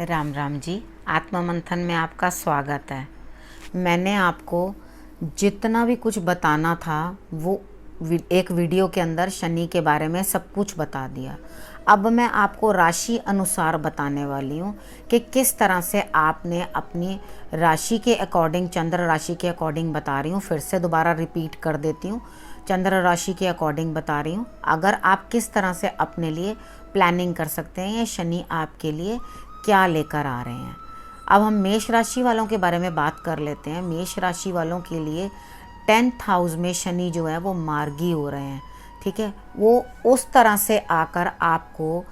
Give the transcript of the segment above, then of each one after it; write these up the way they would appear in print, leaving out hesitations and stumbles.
राम राम जी। आत्मा मंथन में आपका स्वागत है। मैंने आपको जितना भी कुछ बताना था वो एक वीडियो के अंदर शनि के बारे में सब कुछ बता दिया। अब मैं आपको राशि अनुसार बताने वाली हूँ कि किस तरह से आपने अपनी राशि के अकॉर्डिंग, चंद्र राशि के अकॉर्डिंग बता रही हूँ। फिर से दोबारा रिपीट कर देती हूँ, चंद्र राशि के अकॉर्डिंग बता रही हूँ। अगर आप किस तरह से अपने लिए प्लानिंग कर सकते हैं, ये शनि आपके लिए क्या लेकर आ रहे हैं। अब हम मेष राशि वालों के बारे में बात कर लेते हैं। मेष राशि वालों के लिए 10th हाउस में शनि जो है वो मार्गी हो रहे हैं। ठीक है, वो उस तरह से आकर आपको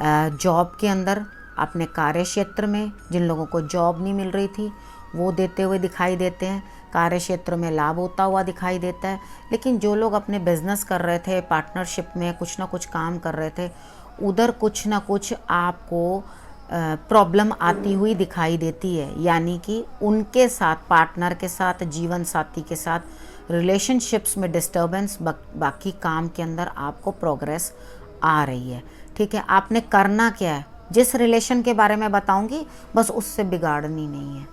जॉब के अंदर, अपने कार्य क्षेत्र में जिन लोगों को जॉब नहीं मिल रही थी वो देते हुए दिखाई देते हैं। कार्य क्षेत्र में लाभ होता हुआ दिखाई देता है। लेकिन जो लोग अपने बिजनेस कर रहे थे, पार्टनरशिप में कुछ ना कुछ काम कर रहे थे, उधर कुछ ना कुछ आपको प्रॉब्लम आती हुई दिखाई देती है। यानी कि उनके साथ, पार्टनर के साथ, जीवन साथी के साथ रिलेशनशिप्स में डिस्टर्बेंस, बाकी काम के अंदर आपको प्रोग्रेस आ रही है। ठीक है, आपने करना क्या है, जिस रिलेशन के बारे में बताऊंगी बस उससे बिगाड़नी नहीं है।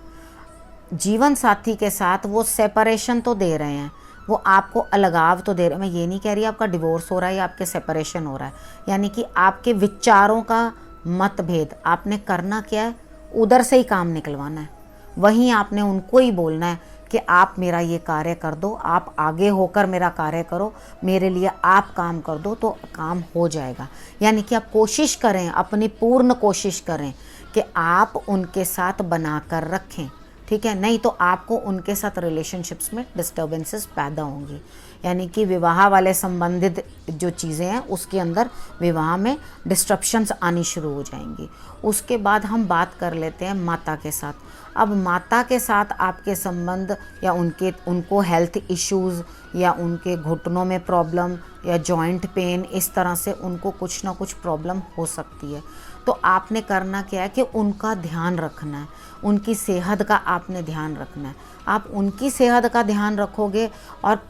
जीवन साथी के साथ वो सेपरेशन तो दे रहे हैं, वो आपको अलगाव तो दे रहे हैं। मैं ये नहीं कह रही आपका डिवोर्स हो रहा है या आपके सेपरेशन हो रहा है, यानी कि आपके विचारों का मतभेद। आपने करना क्या है, उधर से ही काम निकलवाना है। वहीं आपने उनको ही बोलना है कि आप मेरा ये कार्य कर दो, आप आगे होकर मेरा कार्य करो, मेरे लिए आप काम कर दो, तो काम हो जाएगा। यानी कि आप कोशिश करें, अपनी पूर्ण कोशिश करें कि आप उनके साथ बनाकर रखें। ठीक है, नहीं तो आपको उनके साथ रिलेशनशिप्स में डिस्टर्बेंसेस पैदा होंगी। यानी कि विवाह वाले संबंधित जो चीज़ें हैं उसके अंदर विवाह में डिस्ट्रप्शंस आनी शुरू हो जाएंगी। उसके बाद हम बात कर लेते हैं माता के साथ। अब माता के साथ आपके संबंध या उनको हेल्थ इश्यूज़ या उनके घुटनों में प्रॉब्लम या जॉइंट पेन, इस तरह से उनको कुछ ना कुछ प्रॉब्लम हो सकती है। तो आपने करना क्या है कि उनका ध्यान रखना है, उनकी सेहत का आपने ध्यान रखना है। आप उनकी सेहत का ध्यान रखोगे और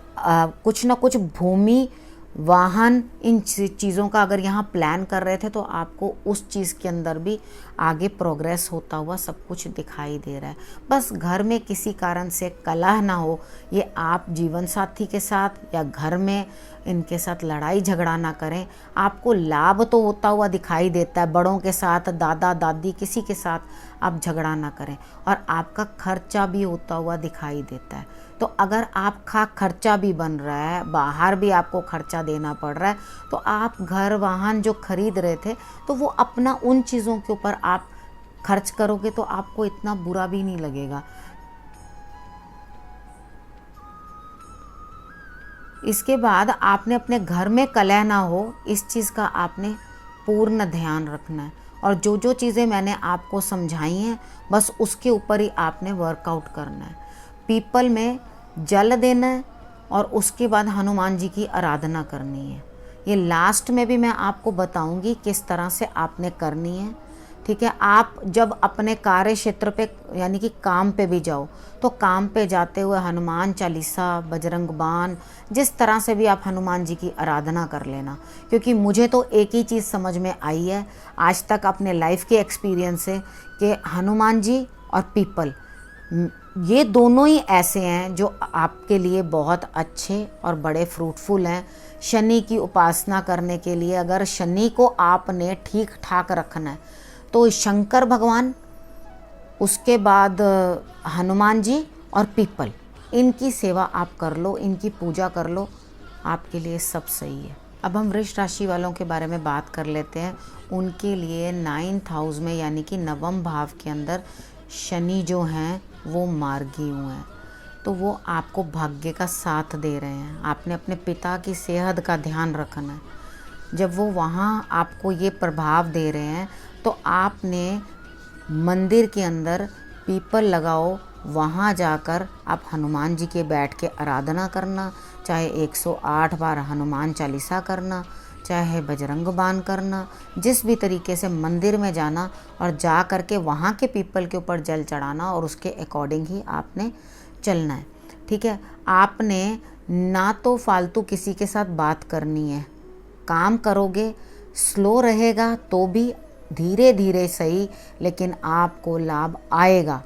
कुछ ना कुछ भूमि, वाहन, इन चीज़ों का अगर यहाँ प्लान कर रहे थे तो आपको उस चीज़ के अंदर भी आगे प्रोग्रेस होता हुआ सब कुछ दिखाई दे रहा है। बस घर में किसी कारण से कलह ना हो, ये आप जीवन साथी के साथ या घर में इनके साथ लड़ाई झगड़ा ना करें। आपको लाभ तो होता हुआ दिखाई देता है, बड़ों के साथ, दादा दादी किसी के साथ आप झगड़ा ना करें, और आपका खर्चा भी होता हुआ दिखाई देता है। तो अगर आपका खर्चा भी बन रहा है, बाहर भी आपको खर्चा देना पड़ रहा है, तो आप घर वाहन जो खरीद रहे थे तो वो अपना उन चीज़ों के ऊपर आप खर्च करोगे तो आपको इतना बुरा भी नहीं लगेगा। इसके बाद आपने अपने घर में कलह ना हो, इस चीज़ का आपने पूर्ण ध्यान रखना है। और जो जो चीज़ें मैंने आपको समझाई हैं बस उसके ऊपर ही आपने वर्कआउट करना है। पीपल में जल देना है और उसके बाद हनुमान जी की आराधना करनी है। ये लास्ट में भी मैं आपको बताऊंगी किस तरह से आपने करनी है। ठीक है, आप जब अपने कार्य क्षेत्र पे यानी कि काम पे भी जाओ तो काम पे जाते हुए हनुमान चालीसा, बजरंग बाण, जिस तरह से भी आप हनुमान जी की आराधना कर लेना। क्योंकि मुझे तो एक ही चीज़ समझ में आई है आज तक अपने लाइफ के एक्सपीरियंस से कि हनुमान जी और पीपल, ये दोनों ही ऐसे हैं जो आपके लिए बहुत अच्छे और बड़े फ्रूटफुल हैं। शनि की उपासना करने के लिए अगर शनि को आपने ठीक ठाक रखना है तो शंकर भगवान, उसके बाद हनुमान जी और पीपल, इनकी सेवा आप कर लो, इनकी पूजा कर लो, आपके लिए सब सही है। अब हम वृष राशि वालों के बारे में बात कर लेते हैं। उनके लिए 9th हाउस में यानी कि नवम भाव के अंदर शनि जो हैं वो मार्गी हुए हैं। तो वो आपको भाग्य का साथ दे रहे हैं। आपने अपने पिता की सेहत का ध्यान रखना है। जब वो वहाँ आपको ये प्रभाव दे रहे हैं तो आपने मंदिर के अंदर पीपल लगाओ, वहाँ जाकर आप हनुमान जी के बैठ के आराधना करना, चाहे 108 बार हनुमान चालीसा करना, चाहे बजरंग बाण करना, जिस भी तरीके से मंदिर में जाना और जा कर के वहाँ के पीपल के ऊपर जल चढ़ाना और उसके अकॉर्डिंग ही आपने चलना है। ठीक है, आपने ना तो फालतू किसी के साथ बात करनी है। काम करोगे, स्लो रहेगा तो भी धीरे धीरे सही, लेकिन आपको लाभ आएगा।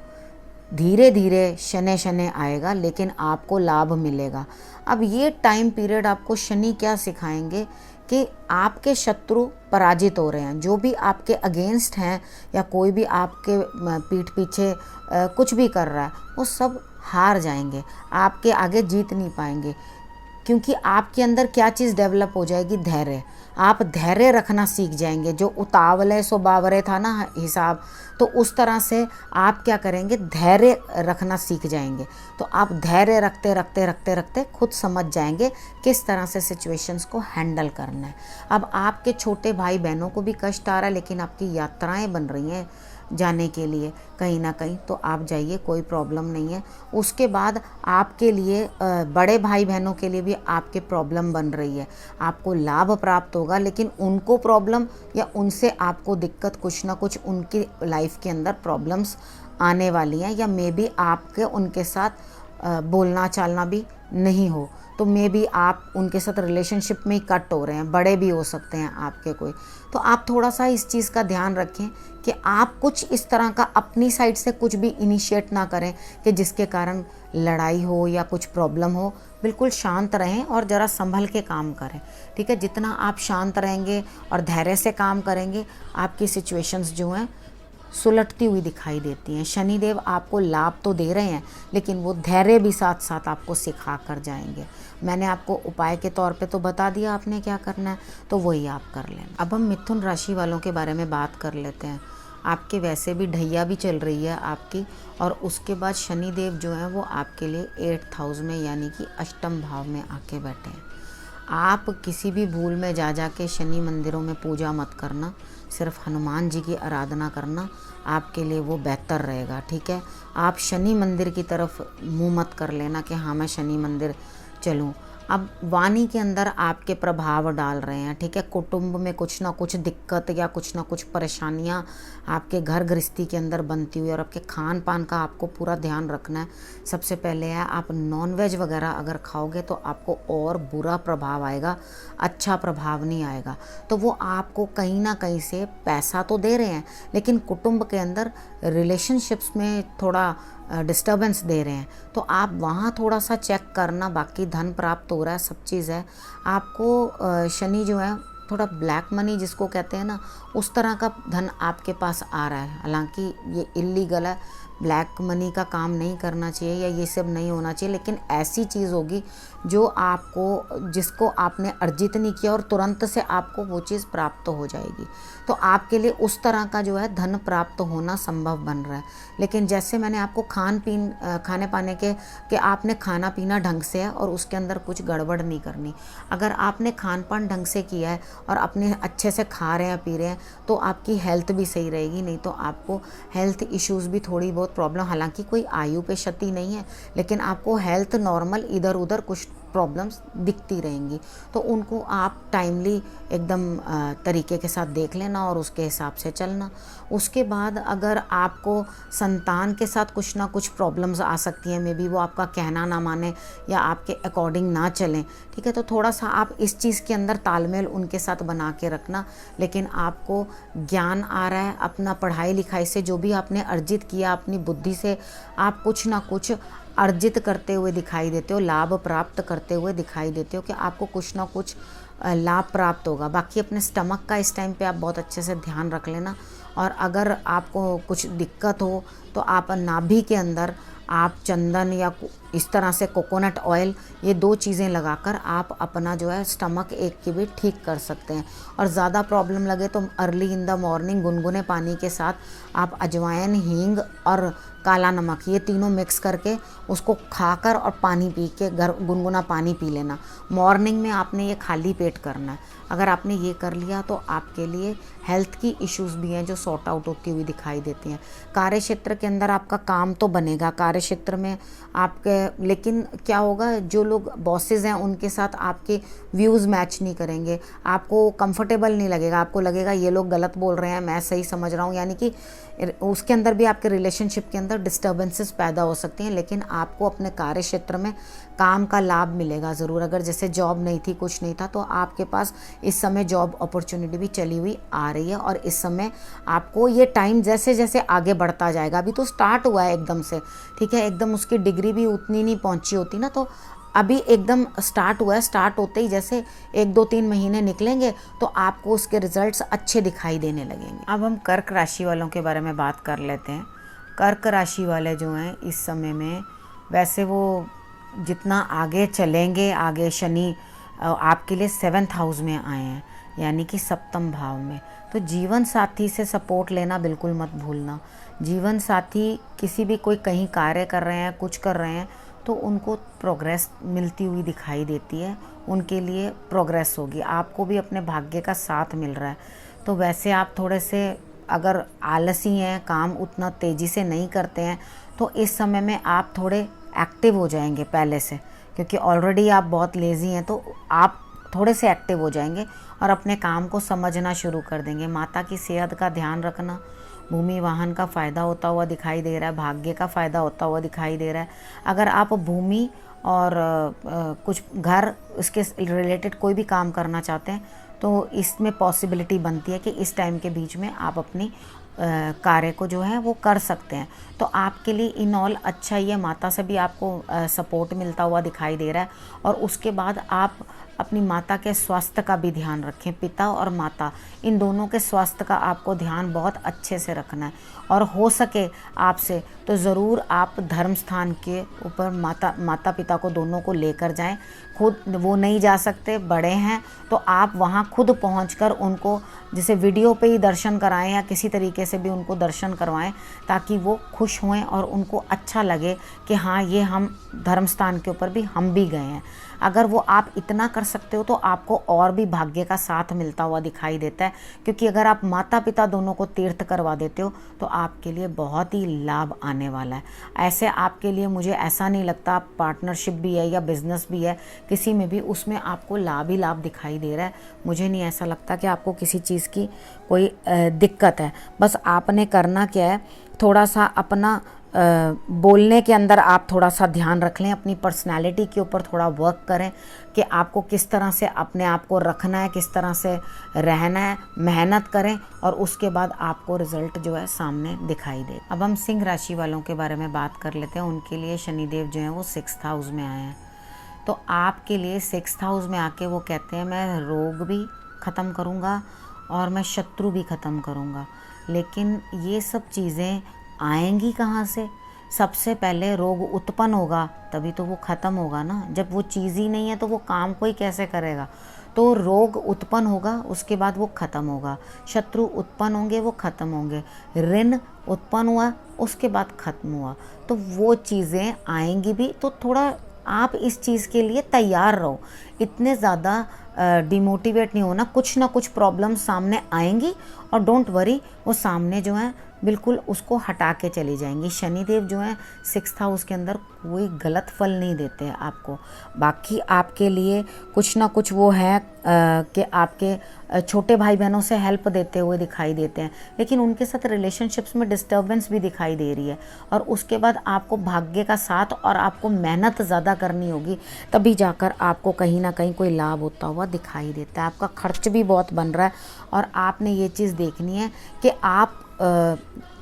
धीरे धीरे शनै शनै आएगा, लेकिन आपको लाभ मिलेगा। अब ये टाइम पीरियड आपको शनि क्या सिखाएंगे कि आपके शत्रु पराजित हो रहे हैं। जो भी आपके अगेंस्ट हैं या कोई भी आपके पीठ पीछे कुछ भी कर रहा है, वो सब हार जाएंगे, आपके आगे जीत नहीं पाएंगे। क्योंकि आपके अंदर क्या चीज़ डेवलप हो जाएगी? धैर्य। आप धैर्य रखना सीख जाएंगे। जो उतावले सो बावरे था ना हिसाब, तो उस तरह से आप क्या करेंगे? धैर्य रखना सीख जाएंगे। तो आप धैर्य रखते रखते रखते रखते खुद समझ जाएंगे किस तरह से सिचुएशंस को हैंडल करना है। अब आपके छोटे भाई बहनों को भी कष्ट आ रहा है, लेकिन आपकी यात्राएं बन रही हैं जाने के लिए कहीं ना कहीं, तो आप जाइए, कोई प्रॉब्लम नहीं है। उसके बाद आपके लिए बड़े भाई बहनों के लिए भी आपके प्रॉब्लम बन रही है। आपको लाभ प्राप्त होगा, लेकिन उनको प्रॉब्लम या उनसे आपको दिक्कत, कुछ ना कुछ उनकी लाइफ के अंदर प्रॉब्लम्स आने वाली हैं, या मे बी आपके उनके साथ बोलना चालना भी नहीं हो, तो मे बी आप उनके साथ रिलेशनशिप में ही कट हो रहे हैं। बड़े भी हो सकते हैं आपके कोई। तो आप थोड़ा सा इस चीज़ का ध्यान रखें कि आप कुछ इस तरह का अपनी साइड से कुछ भी इनिशिएट ना करें कि जिसके कारण लड़ाई हो या कुछ प्रॉब्लम हो। बिल्कुल शांत रहें और ज़रा संभल के काम करें, ठीक है। जितना आप शांत रहेंगे और धैर्य से काम करेंगे, आपकी सिचुएशंस जो हैं सुलटती हुई दिखाई देती हैं। शनिदेव आपको लाभ तो दे रहे हैं, लेकिन वो धैर्य भी साथ साथ आपको सिखा कर जाएंगे। मैंने आपको उपाय के तौर पे तो बता दिया आपने क्या करना है, तो वही आप कर लेना। अब हम मिथुन राशि वालों के बारे में बात कर लेते हैं। आपके वैसे भी ढैया भी चल रही है आपकी, और उसके बाद शनिदेव जो हैं वो आपके लिए 8th हाउस में यानी कि अष्टम भाव में आके बैठे हैं। आप किसी भी भूल में जा के शनि मंदिरों में पूजा मत करना, सिर्फ हनुमान जी की आराधना करना, आपके लिए वो बेहतर रहेगा, ठीक है। आप शनि मंदिर की तरफ मुंह मत कर लेना कि हाँ मैं शनि मंदिर चलूँ। अब वाणी के अंदर आपके प्रभाव डाल रहे हैं, ठीक है। कुटुंब में कुछ ना कुछ दिक्कत या कुछ ना कुछ परेशानियां आपके घर गृहस्थी के अंदर बनती हुई, और आपके खान पान का आपको पूरा ध्यान रखना है। सबसे पहले है, आप नॉनवेज वगैरह अगर खाओगे तो आपको और बुरा प्रभाव आएगा, अच्छा प्रभाव नहीं आएगा। तो वो आपको कहीं ना कहीं से पैसा तो दे रहे हैं, लेकिन कुटुंब के अंदर रिलेशनशिप्स में थोड़ा डिस्टर्बेंस दे रहे हैं। तो आप वहाँ थोड़ा सा चेक करना। बाकी धन प्राप्त हो रहा है, सब चीज़ है। आपको शनि जो है थोड़ा ब्लैक मनी जिसको कहते हैं ना, उस तरह का धन आपके पास आ रहा है। हालांकि ये इलीगल है, ब्लैक मनी का काम नहीं करना चाहिए या ये सब नहीं होना चाहिए, लेकिन ऐसी चीज़ होगी जो आपको, जिसको आपने अर्जित नहीं किया और तुरंत से आपको वो चीज़ प्राप्त हो जाएगी। तो आपके लिए उस तरह का जो है धन प्राप्त होना संभव बन रहा है। लेकिन जैसे मैंने आपको खाने पाने के कि आपने खाना पीना ढंग से है और उसके अंदर कुछ गड़बड़ नहीं करनी। अगर आपने खान पान ढंग से किया है और अपने अच्छे से खा रहे हैं पी रहे हैं, तो आपकी हेल्थ भी सही रहेगी। नहीं तो आपको हेल्थ इश्यूज़ भी थोड़ी बहुत प्रॉब्लम, हालांकि कोई आयु पे क्षति नहीं है, लेकिन आपको हेल्थ नॉर्मल इधर उधर कुछ प्रॉब्लम्स दिखती रहेंगी। तो उनको आप टाइमली एकदम तरीके के साथ देख लेना और उसके हिसाब से चलना। उसके बाद अगर आपको संतान के साथ कुछ ना कुछ प्रॉब्लम्स आ सकती हैं, मे बी वो आपका कहना ना माने या आपके अकॉर्डिंग ना चलें, ठीक है। तो थोड़ा सा आप इस चीज़ के अंदर तालमेल उनके साथ बना के रखना। लेकिन आपको ज्ञान आ रहा है, अपना पढ़ाई लिखाई से जो भी आपने अर्जित किया, अपनी बुद्धि से आप कुछ ना कुछ अर्जित करते हुए दिखाई देते हो, लाभ प्राप्त करते हुए दिखाई देते हो कि आपको कुछ ना कुछ लाभ प्राप्त होगा। बाकी अपने स्टमक का इस टाइम पे आप बहुत अच्छे से ध्यान रख लेना। और अगर आपको कुछ दिक्कत हो तो आप नाभि के अंदर आप चंदन या इस तरह से कोकोनट ऑयल, ये 2 चीज़ें लगाकर आप अपना जो है स्टमक एक की भी ठीक कर सकते हैं। और ज़्यादा प्रॉब्लम लगे तो अर्ली इन द मॉर्निंग गुनगुने पानी के साथ आप अजवाइन, हींग और काला नमक, ये तीनों मिक्स करके उसको खाकर और पानी पी के गुनगुना पानी पी लेना। मॉर्निंग में आपने ये खाली पेट करना है। अगर आपने ये कर लिया तो आपके लिए हेल्थ की इश्यूज़ भी हैं जो सॉर्ट आउट होती हुई दिखाई देती हैं। कार्य क्षेत्र के अंदर आपका काम तो बनेगा, कार्य क्षेत्र में आपके, लेकिन क्या होगा, जो लोग बॉसेस हैं उनके साथ आपके व्यूज़ मैच नहीं करेंगे, आपको कंफर्टेबल नहीं लगेगा, आपको लगेगा ये लोग गलत बोल रहे हैं, मैं सही समझ रहा हूँ, यानी कि उसके अंदर भी आपके रिलेशनशिप के अंदर डिस्टर्बेंसेस पैदा हो सकती हैं। लेकिन आपको अपने कार्य क्षेत्र में काम का लाभ मिलेगा ज़रूर। अगर जैसे जॉब नहीं थी, कुछ नहीं था, तो आपके पास इस समय जॉब अपॉर्चुनिटी भी चली हुई आ रही है। और इस समय आपको ये टाइम जैसे जैसे आगे बढ़ता जाएगा, अभी तो स्टार्ट हुआ है एकदम से, ठीक है, एकदम उसकी डिग्री भी उतनी नहीं पहुंची होती ना, तो अभी एकदम स्टार्ट हुआ है। स्टार्ट होते ही जैसे 1-2-3 महीने निकलेंगे तो आपको उसके रिजल्ट्स अच्छे दिखाई देने लगेंगे। अब हम कर्क राशि वालों के बारे में बात कर लेते हैं। कर्क राशि वाले जो हैं इस समय में, वैसे वो जितना आगे चलेंगे, आगे शनि आपके लिए 7th हाउस में आए हैं, यानी कि सप्तम भाव में। तो जीवन साथी से सपोर्ट लेना बिल्कुल मत भूलना। जीवन साथी किसी भी कोई कहीं कार्य कर रहे हैं, कुछ कर रहे हैं, तो उनको प्रोग्रेस मिलती हुई दिखाई देती है, उनके लिए प्रोग्रेस होगी। आपको भी अपने भाग्य का साथ मिल रहा है। तो वैसे आप थोड़े से अगर आलसी हैं, काम उतना तेज़ी से नहीं करते हैं, तो इस समय में आप थोड़े एक्टिव हो जाएंगे पहले से, क्योंकि ऑलरेडी आप बहुत लेज़ी हैं, तो आप थोड़े से एक्टिव हो जाएंगे और अपने काम को समझना शुरू कर देंगे। माता की सेहत का ध्यान रखना, भूमि वाहन का फ़ायदा होता हुआ दिखाई दे रहा है, भाग्य का फ़ायदा होता हुआ दिखाई दे रहा है। अगर आप भूमि और कुछ घर इसके रिलेटेड कोई भी काम करना चाहते हैं, तो इसमें पॉसिबिलिटी बनती है कि इस टाइम के बीच में आप अपनी कार्य को जो है वो कर सकते हैं। तो आपके लिए इन ऑल अच्छा ही है। माता से भी आपको सपोर्ट मिलता हुआ दिखाई दे रहा है। और उसके बाद आप अपनी माता के स्वास्थ्य का भी ध्यान रखें। पिता और माता, इन दोनों के स्वास्थ्य का आपको ध्यान बहुत अच्छे से रखना है। और हो सके आपसे तो ज़रूर आप धर्म स्थान के ऊपर माता पिता को दोनों को लेकर जाएं। खुद वो नहीं जा सकते, बड़े हैं, तो आप वहाँ खुद पहुंचकर उनको जैसे वीडियो पे ही दर्शन कराएं या किसी तरीके से भी उनको दर्शन करवाएं, ताकि वो खुश हों और उनको अच्छा लगे कि हाँ, ये हम धर्म स्थान के ऊपर भी हम भी गए हैं। अगर वो आप इतना कर सकते हो तो आपको और भी भाग्य का साथ मिलता हुआ दिखाई देता है, क्योंकि अगर आप माता पिता दोनों को तीर्थ करवा देते हो तो आपके लिए बहुत ही लाभ आने वाला है। ऐसे आपके लिए मुझे ऐसा नहीं लगता, आप पार्टनरशिप भी है या बिजनेस भी है, किसी में भी उसमें आपको लाभ ही लाभ दिखाई दे रहा है। मुझे नहीं ऐसा लगता कि आपको किसी चीज़ की कोई दिक्कत है। बस आपने करना क्या है, थोड़ा सा अपना बोलने के अंदर आप थोड़ा सा ध्यान रख लें, अपनी पर्सनालिटी के ऊपर थोड़ा वर्क करें कि आपको किस तरह से अपने आप को रखना है, किस तरह से रहना है, मेहनत करें और उसके बाद आपको रिजल्ट जो है सामने दिखाई दे। अब हम सिंह राशि वालों के बारे में बात कर लेते हैं। उनके लिए शनिदेव जो हैं वो 6th हाउस में आए हैं। तो आपके लिए 6th हाउस में आके वो कहते हैं मैं रोग भी ख़त्म करूँगा और मैं शत्रु भी ख़त्म करूँगा। लेकिन ये सब चीज़ें आएंगी कहाँ से? सबसे पहले रोग उत्पन्न होगा तभी तो वो ख़त्म होगा ना। जब वो चीज़ ही नहीं है तो वो काम कोई कैसे करेगा? तो रोग उत्पन्न होगा, उसके बाद वो ख़त्म होगा। शत्रु उत्पन्न होंगे, वो ख़त्म होंगे। ऋण उत्पन्न हुआ, उसके बाद ख़त्म हुआ। तो वो चीज़ें आएंगी भी, तो थोड़ा आप इस चीज़ के लिए तैयार रहो। इतने ज़्यादा डिमोटिवेट नहीं होना। कुछ ना कुछ प्रॉब्लम सामने आएंगी और डोंट वरी, वो सामने जो है बिल्कुल उसको हटा के चली जाएंगी। शनिदेव जो है 6th हाउस के अंदर कोई गलत फल नहीं देते हैं आपको। बाकी आपके लिए कुछ ना कुछ वो है कि आपके छोटे भाई बहनों से हेल्प देते हुए दिखाई देते हैं, लेकिन उनके साथ रिलेशनशिप्स में डिस्टर्बेंस भी दिखाई दे रही है। और उसके बाद आपको भाग्य का साथ और आपको मेहनत ज़्यादा करनी होगी, तभी जाकर आपको कहीं ना कहीं कोई लाभ होता हुआ दिखाई देता है। आपका खर्च भी बहुत बन रहा है और आपने ये चीज़ देखनी है कि आप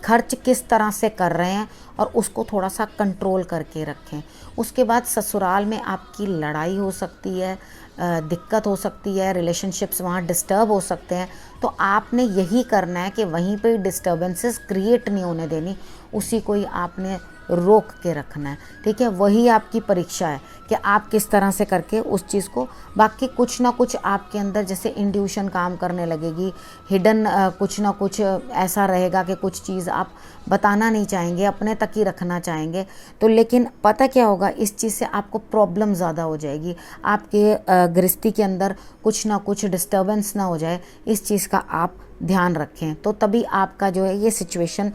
खर्च किस तरह से कर रहे हैं और उसको थोड़ा सा कंट्रोल करके रखें। उसके बाद ससुराल में आपकी लड़ाई हो सकती है, दिक्कत हो सकती है, रिलेशनशिप्स वहाँ डिस्टर्ब हो सकते हैं। तो आपने यही करना है कि वहीं पे डिस्टर्बेंसेस क्रिएट नहीं होने देनी, उसी को ही आपने रोक के रखना है। ठीक है, वही आपकी परीक्षा है कि आप किस तरह से करके उस चीज़ को। बाकी कुछ ना कुछ आपके अंदर जैसे इंट्यूशन काम करने लगेगी, हिडन कुछ ना कुछ ऐसा रहेगा कि कुछ चीज़ आप बताना नहीं चाहेंगे, अपने तक ही रखना चाहेंगे। तो लेकिन पता क्या होगा, इस चीज़ से आपको प्रॉब्लम ज़्यादा हो जाएगी। आपके गृहस्थी के अंदर कुछ ना कुछ डिस्टर्बेंस ना हो जाए, इस चीज़ का आप ध्यान रखें। तो तभी आपका जो है ये सिचुएशन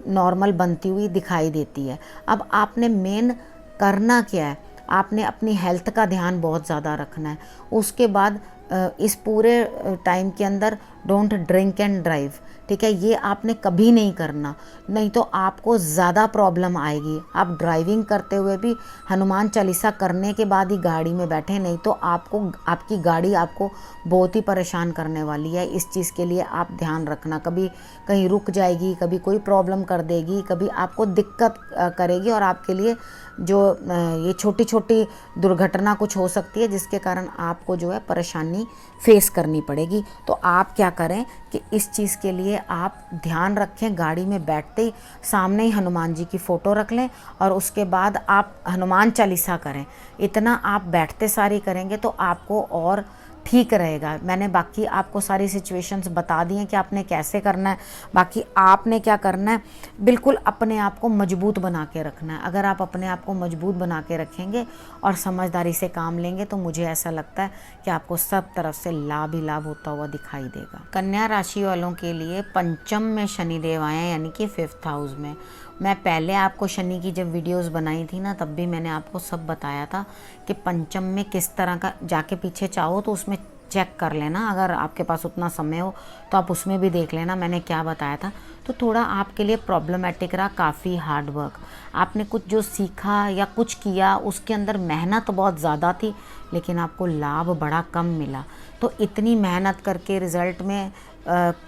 नॉर्मल बनती हुई दिखाई देती है। अब आपने मेन करना क्या है, आपने अपनी हेल्थ का ध्यान बहुत ज़्यादा रखना है। उसके बाद इस पूरे टाइम के अंदर डोंट ड्रिंक एंड ड्राइव, ठीक है। ये आपने कभी नहीं करना, नहीं तो आपको ज़्यादा प्रॉब्लम आएगी। आप ड्राइविंग करते हुए भी हनुमान चालीसा करने के बाद ही गाड़ी में बैठे, नहीं तो आपको आपकी गाड़ी आपको बहुत ही परेशान करने वाली है। इस चीज़ के लिए आप ध्यान रखना, कभी कहीं रुक जाएगी, कभी कोई प्रॉब्लम कर देगी, कभी आपको दिक्कत करेगी और आपके लिए जो ये छोटी छोटी दुर्घटना कुछ हो सकती है जिसके कारण आपको जो है परेशानी फेस करनी पड़ेगी। तो आप क्या करें कि इस चीज़ के लिए आप ध्यान रखें, गाड़ी में बैठते ही सामने ही हनुमान जी की फ़ोटो रख लें और उसके बाद आप हनुमान चालीसा करें। इतना आप बैठते सारी करेंगे तो आपको और ठीक रहेगा। मैंने बाकी आपको सारी सिचुएशंस बता दी हैं कि आपने कैसे करना है। बाकी आपने क्या करना है, बिल्कुल अपने आप को मजबूत बना के रखना है। अगर आप अपने आप को मजबूत बना के रखेंगे और समझदारी से काम लेंगे तो मुझे ऐसा लगता है कि आपको सब तरफ से लाभ ही लाभ होता हुआ दिखाई देगा। कन्या राशि वालों के लिए पंचम में शनिदेव आए हैं, यानी कि 5th हाउस में। मैं पहले आपको शनि की जब वीडियोस बनाई थी ना, तब भी मैंने आपको सब बताया था कि पंचम में किस तरह का, जाके पीछे चाहो तो उसमें चेक कर लेना, अगर आपके पास उतना समय हो तो आप उसमें भी देख लेना मैंने क्या बताया था। तो थोड़ा आपके लिए प्रॉब्लमेटिक रहा, काफ़ी हार्ड वर्क। आपने कुछ जो सीखा या कुछ किया उसके अंदर मेहनत बहुत ज़्यादा थी लेकिन आपको लाभ बड़ा कम मिला। तो इतनी मेहनत करके रिज़ल्ट में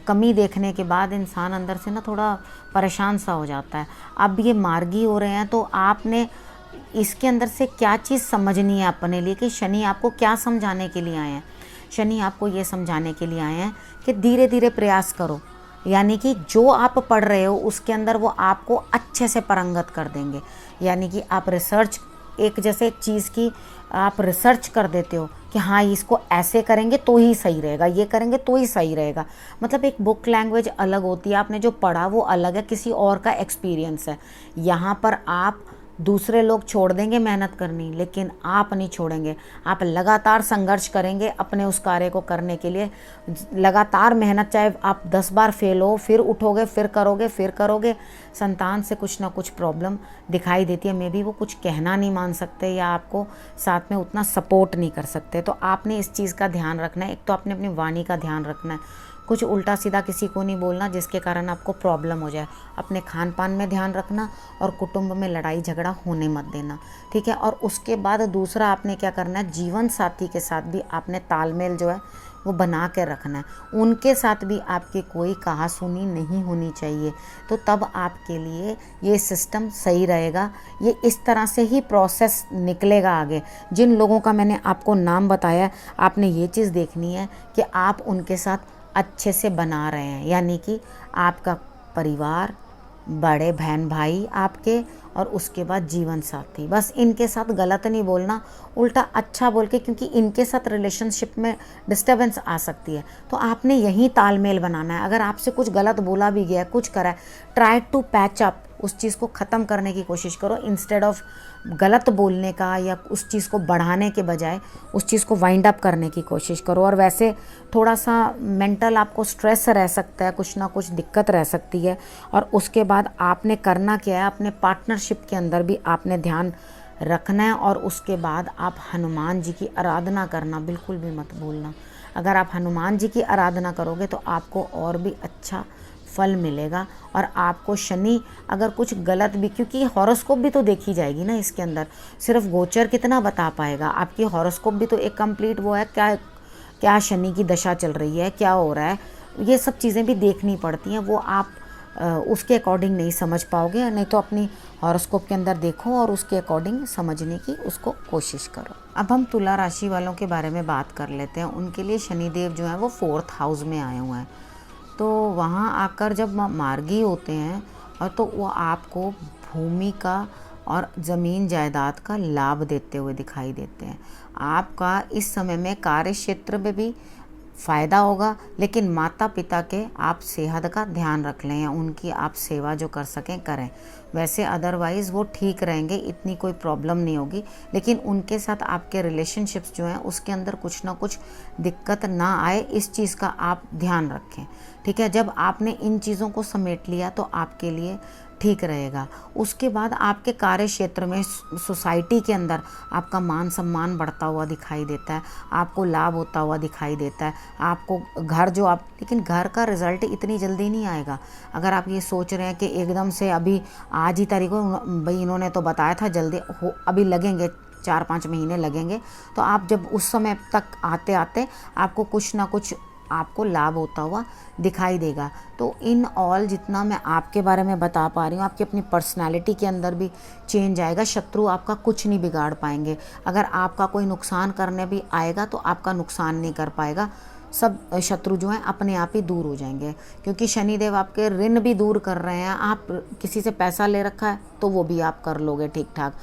कमी देखने के बाद इंसान अंदर से ना थोड़ा परेशान सा हो जाता है। अब ये मार्गी हो रहे हैं तो आपने इसके अंदर से क्या चीज़ समझनी है अपने लिए कि शनि आपको क्या समझाने के लिए आए हैं। शनि आपको ये समझाने के लिए आए हैं कि धीरे धीरे प्रयास करो, यानी कि जो आप पढ़ रहे हो उसके अंदर वो आपको अच्छे से पारंगत कर देंगे। यानी कि आप रिसर्च, एक जैसे चीज़ की आप रिसर्च कर देते हो कि हाँ इसको ऐसे करेंगे तो ही सही रहेगा, ये करेंगे तो ही सही रहेगा। मतलब एक बुक लैंग्वेज अलग होती है, आपने जो पढ़ा वो अलग है, किसी और का एक्सपीरियंस है। यहाँ पर आप दूसरे लोग छोड़ देंगे मेहनत करनी लेकिन आप नहीं छोड़ेंगे। आप लगातार संघर्ष करेंगे अपने उस कार्य को करने के लिए, लगातार मेहनत, चाहे आप 10 बार फेल हो फिर उठोगे, फिर करोगे, फिर करोगे। संतान से कुछ ना कुछ प्रॉब्लम दिखाई देती है, मे बी वो कुछ कहना नहीं मान सकते या आपको साथ में उतना सपोर्ट नहीं कर सकते। तो आपने इस चीज़ का ध्यान रखना है। एक तो आपने अपनी वाणी का ध्यान रखना है, कुछ उल्टा सीधा किसी को नहीं बोलना जिसके कारण आपको प्रॉब्लम हो जाए। अपने खान पान में ध्यान रखना और कुटुंब में लड़ाई झगड़ा होने मत देना, ठीक है। और उसके बाद दूसरा आपने क्या करना है, जीवन साथी के साथ भी आपने तालमेल जो है वो बना के रखना है। उनके साथ भी आपकी कोई कहासुनी नहीं होनी चाहिए, तो तब आपके लिए ये सिस्टम सही रहेगा। ये इस तरह से ही प्रोसेस निकलेगा आगे। जिन लोगों का मैंने आपको नाम बताया, आपने ये चीज़ देखनी है कि आप उनके साथ अच्छे से बना रहे हैं, यानी कि आपका परिवार, बड़े बहन भाई आपके और उसके बाद जीवन साथी, बस इनके साथ गलत नहीं बोलना, उल्टा अच्छा बोल के, क्योंकि इनके साथ रिलेशनशिप में डिस्टर्बेंस आ सकती है। तो आपने यही तालमेल बनाना है। अगर आपसे कुछ गलत बोला भी गया, कुछ करा है, ट्राई टू पैच अप, उस चीज़ को ख़त्म करने की कोशिश करो इंस्टेड ऑफ गलत बोलने का, या उस चीज़ को बढ़ाने के बजाय उस चीज़ को वाइंड अप करने की कोशिश करो। और वैसे थोड़ा सा मेंटल आपको स्ट्रेस रह सकता है, कुछ ना कुछ दिक्कत रह सकती है। और उसके बाद आपने करना क्या है, अपने पार्टनरशिप के अंदर भी आपने ध्यान रखना है। और उसके बाद आप हनुमान जी की आराधना करना बिल्कुल भी मत भूलना। अगर आप हनुमान जी की आराधना करोगे तो आपको और भी अच्छा फल मिलेगा। और आपको शनि अगर कुछ गलत भी, क्योंकि हॉरोस्कोप भी तो देखी जाएगी ना इसके अंदर, सिर्फ गोचर कितना बता पाएगा, आपकी हॉरोस्कोप भी तो एक कंप्लीट वो है, क्या क्या शनि की दशा चल रही है, क्या हो रहा है, ये सब चीज़ें भी देखनी पड़ती हैं। वो आप उसके अकॉर्डिंग नहीं समझ पाओगे, नहीं तो अपनी हॉरोस्कोप के अंदर देखो और उसके अकॉर्डिंग समझने की उसको कोशिश करो। अब हम तुला राशि वालों के बारे में बात कर लेते हैं। उनके लिए शनिदेव जो है वो 4th हाउस में आए हुए हैं। तो वहाँ आकर जब मार्गी होते हैं और तो वो आपको भूमि का और ज़मीन जायदाद का लाभ देते हुए दिखाई देते हैं। आपका इस समय में कार्य क्षेत्र में भी फ़ायदा होगा, लेकिन माता पिता के आप सेहत का ध्यान रख लें या उनकी आप सेवा जो कर सकें करें। वैसे अदरवाइज़ वो ठीक रहेंगे, इतनी कोई प्रॉब्लम नहीं होगी। लेकिन उनके साथ आपके रिलेशनशिप्स जो हैं उसके अंदर कुछ ना कुछ दिक्कत ना आए, इस चीज़ का आप ध्यान रखें, ठीक है। जब आपने इन चीज़ों को समेट लिया तो आपके लिए ठीक रहेगा। उसके बाद आपके कार्य क्षेत्र में, सोसाइटी के अंदर आपका मान सम्मान बढ़ता हुआ दिखाई देता है, आपको लाभ होता हुआ दिखाई देता है। आपको घर जो आप, लेकिन घर का रिजल्ट इतनी जल्दी नहीं आएगा। अगर आप ये सोच रहे हैं कि एकदम से अभी आज ही तारीख को, भाई इन्होंने तो बताया था जल्दी हो, अभी लगेंगे 4-5 महीने लगेंगे, तो आप जब उस समय तक आते आते आपको कुछ ना कुछ आपको लाभ होता हुआ दिखाई देगा। तो इन ऑल जितना मैं आपके बारे में बता पा रही हूँ, आपकी अपनी पर्सनालिटी के अंदर भी चेंज आएगा। शत्रु आपका कुछ नहीं बिगाड़ पाएंगे। अगर आपका कोई नुकसान करने भी आएगा तो आपका नुकसान नहीं कर पाएगा। सब शत्रु जो हैं अपने आप ही दूर हो जाएंगे, क्योंकि शनिदेव आपके ऋण भी दूर कर रहे हैं। आप किसी से पैसा ले रखा है तो वो भी आप कर लोगे ठीक ठाक,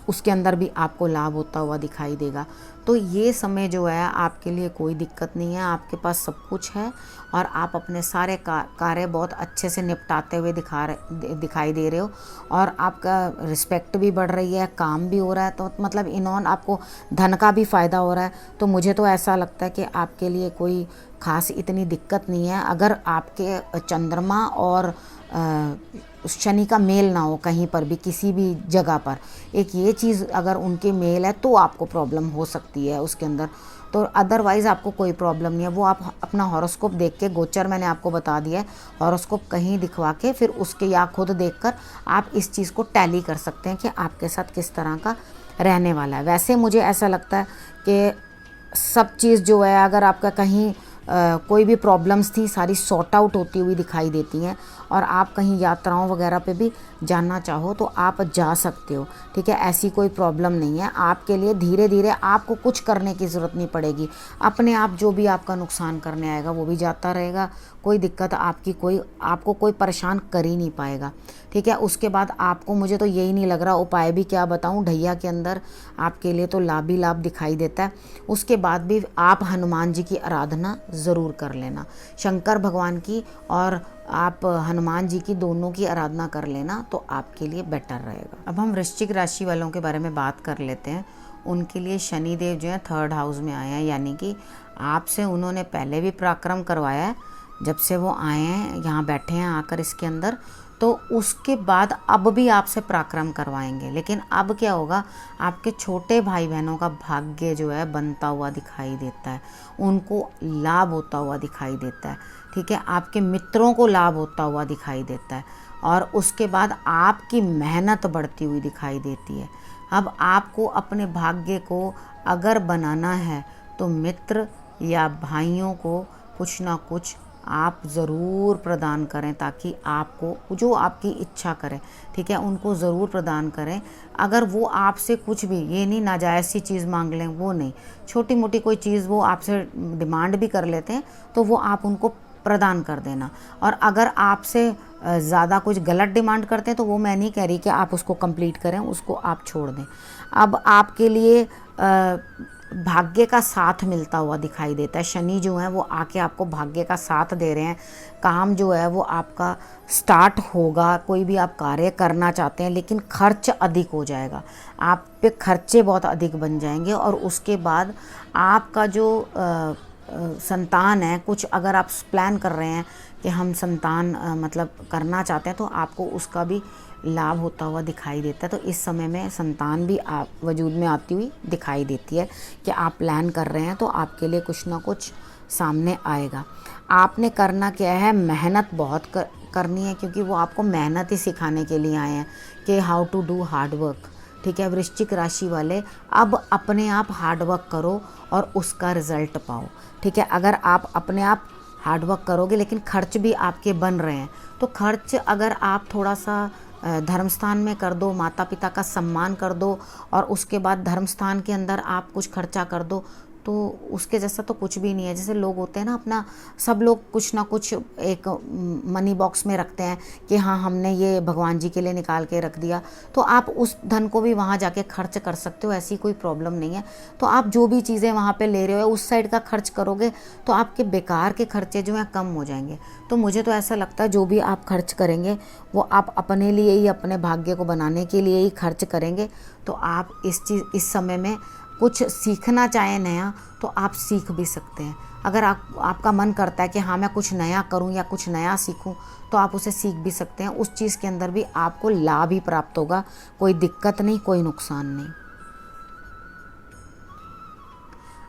उसके अंदर भी आपको लाभ होता हुआ दिखाई देगा। तो ये समय जो है आपके लिए कोई दिक्कत नहीं है, आपके पास सब कुछ है और आप अपने सारे कार्य बहुत अच्छे से निपटाते हुए दिखाई दे रहे हो, और आपका रिस्पेक्ट भी बढ़ रही है, काम भी हो रहा है। तो मतलब इन्होंने आपको धन का भी फ़ायदा हो रहा है। तो मुझे तो ऐसा लगता है कि आपके लिए कोई ख़ास इतनी दिक्कत नहीं है। अगर आपके चंद्रमा और शनि का मेल ना हो कहीं पर भी, किसी भी जगह पर, एक ये चीज़ अगर उनके मेल है तो आपको प्रॉब्लम हो सकती है उसके अंदर। तो अदरवाइज़ आपको कोई प्रॉब्लम नहीं है। वो आप अपना हॉरोस्कोप देख के, गोचर मैंने आपको बता दिया है, हॉरोस्कोप कहीं दिखवा के फिर उसके या खुद देखकर आप इस चीज़ को टैली कर सकते हैं कि आपके साथ किस तरह का रहने वाला है। वैसे मुझे ऐसा लगता है कि सब चीज़ जो है, अगर आपका कहीं कोई भी प्रॉब्लम्स थी, सारी सॉर्ट आउट होती हुई दिखाई देती हैं। और आप कहीं यात्राओं वगैरह पे भी जाना चाहो तो आप जा सकते हो, ठीक है। ऐसी कोई प्रॉब्लम नहीं है आपके लिए। धीरे धीरे आपको कुछ करने की ज़रूरत नहीं पड़ेगी, अपने आप जो भी आपका नुकसान करने आएगा वो भी जाता रहेगा। कोई दिक्कत आपको कोई परेशान कर ही नहीं पाएगा, ठीक है। उसके बाद आपको, मुझे तो यही नहीं लग रहा, उपाय भी क्या बताऊं, ढैया के अंदर आपके लिए तो लाभ ही लाभ दिखाई देता है। उसके बाद भी आप हनुमान जी की आराधना ज़रूर कर लेना, शंकर भगवान की और आप हनुमान जी की, दोनों की आराधना कर लेना तो आपके लिए बेटर रहेगा। अब हम वृश्चिक राशि वालों के बारे में बात कर लेते हैं। उनके लिए शनिदेव जो है 3rd हाउस में आए हैं, यानी कि आपसे उन्होंने पहले भी पराक्रम करवाया है। जब से वो आए हैं, यहाँ बैठे हैं आकर इसके अंदर, तो उसके बाद अब भी आपसे पराक्रम करवाएंगे। लेकिन अब क्या होगा, आपके छोटे भाई बहनों का भाग्य जो है बनता हुआ दिखाई देता है, उनको लाभ होता हुआ दिखाई देता है, ठीक है। आपके मित्रों को लाभ होता हुआ दिखाई देता है, और उसके बाद आपकी मेहनत बढ़ती हुई दिखाई देती है। अब आपको अपने भाग्य को अगर बनाना है तो मित्र या भाइयों को कुछ ना कुछ आप ज़रूर प्रदान करें, ताकि आपको जो आपकी इच्छा करें, ठीक है, उनको ज़रूर प्रदान करें। अगर वो आपसे कुछ भी, ये नहीं नाजायज़ सी चीज़ मांग लें, वो नहीं, छोटी मोटी कोई चीज़ वो आपसे डिमांड भी कर लेते हैं तो वो आप उनको प्रदान कर देना। और अगर आपसे ज़्यादा कुछ गलत डिमांड करते हैं तो वो मैं नहीं कह रही कि आप उसको कंप्लीट करें, उसको आप छोड़ दें। अब आपके लिए भाग्य का साथ मिलता हुआ दिखाई देता है। शनि जो है वो आके आपको भाग्य का साथ दे रहे हैं। काम जो है वो आपका स्टार्ट होगा, कोई भी आप कार्य करना चाहते हैं, लेकिन खर्च अधिक हो जाएगा, आप पे खर्चे बहुत अधिक बन जाएंगे। और उसके बाद आपका जो संतान है, कुछ अगर आप प्लान कर रहे हैं कि हम संतान मतलब करना चाहते हैं, तो आपको उसका भी लाभ होता हुआ दिखाई देता है। तो इस समय में संतान भी आप वजूद में आती हुई दिखाई देती है कि आप प्लान कर रहे हैं, तो आपके लिए कुछ ना कुछ सामने आएगा। आपने करना क्या है, मेहनत बहुत करनी है, क्योंकि वो आपको मेहनत ही सिखाने के लिए आए हैं कि how to do hard work, ठीक है। वृश्चिक राशि वाले अब अपने आप हार्ड वर्क करो और उसका रिज़ल्ट पाओ, ठीक है। अगर आप अपने आप हार्ड वर्क करोगे, लेकिन खर्च भी आपके बन रहे हैं, तो खर्च अगर आप थोड़ा सा धर्म स्थान में कर दो, माता पिता का सम्मान कर दो, और उसके बाद धर्म स्थान के अंदर आप कुछ खर्चा कर दो, तो उसके जैसा तो कुछ भी नहीं है। जैसे लोग होते हैं ना, अपना सब लोग कुछ ना कुछ एक मनी बॉक्स में रखते हैं कि हाँ हमने ये भगवान जी के लिए निकाल के रख दिया, तो आप उस धन को भी वहाँ जाके खर्च कर सकते हो, ऐसी कोई प्रॉब्लम नहीं है। तो आप जो भी चीज़ें वहाँ पे ले रहे हो उस साइड का खर्च करोगे तो आपके बेकार के खर्चे जो हैं कम हो जाएंगे। तो मुझे तो ऐसा लगता है जो भी आप खर्च करेंगे वो आप अपने लिए ही, अपने भाग्य को बनाने के लिए ही खर्च करेंगे। तो आप इस समय में कुछ सीखना चाहें नया तो आप सीख भी सकते हैं। अगर आपका मन करता है कि हाँ मैं कुछ नया करूं या कुछ नया सीखूं, तो आप उसे सीख भी सकते हैं। उस चीज़ के अंदर भी आपको लाभ ही प्राप्त होगा, कोई दिक्कत नहीं, कोई नुकसान नहीं।